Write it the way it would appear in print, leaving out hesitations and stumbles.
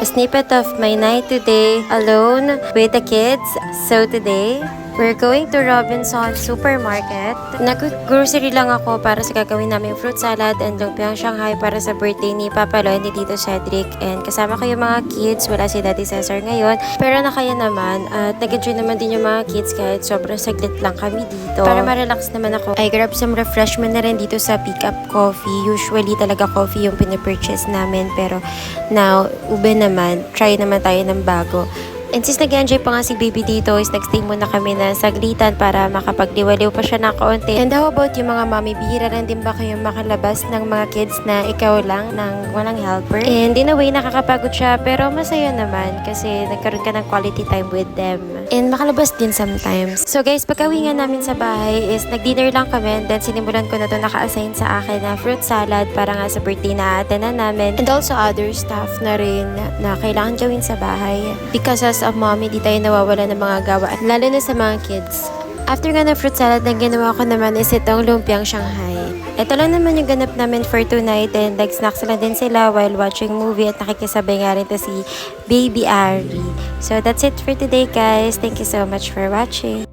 a snippet of my night today alone with the kids. So today, we're going to Robinson Supermarket. Nag-grocery lang ako para sa gagawin namin fruit salad and lumpiang Shanghai para sa birthday ni Papa Lo ni Tito Cedric. And kasama ko yung mga kids. Wala si Daddy Cesar ngayon. Pero nakaya naman. At nag-enjoy naman din yung mga kids kahit sobrang saglit lang kami dito. Para ma-relax naman ako, I grab some refreshment na rin dito sa Pick Up Coffee. Usually talaga coffee yung pinipurchase namin. Pero now, ube naman. Try naman tayo ng bago. And since nag-enjoy pa nga si baby dito, is nag-stay muna kami na saglitan para makapagliwaliw pa siya ng kaunti. And how about yung mga mami, bihira lang din ba kayo makalabas ng mga kids na ikaw lang, ng walang helper? And in a way, nakakapagod siya, pero masaya naman kasi nagkaroon ka ng quality time with them. And makalabas din sometimes. So guys, pagkawi nga namin sa bahay is nag-dinner lang kami, and then sinimulan ko na to naka-assign sa akin na fruit salad para nga sa birthday na atenan namin. And also other stuff na rin na kailangan gawin sa bahay. Because as of mommy, di tayo nawawala ng mga gawa, at lalo na sa mga kids. After nga ng fruit salad, na ginawa ko naman is itong lumpiang Shanghai. Ito lang naman yung ganap namin for tonight, and nag-snacks lang din sila while watching movie at nakikisabay nga rin to si Baby Ari. So that's it for today guys. Thank you so much for watching.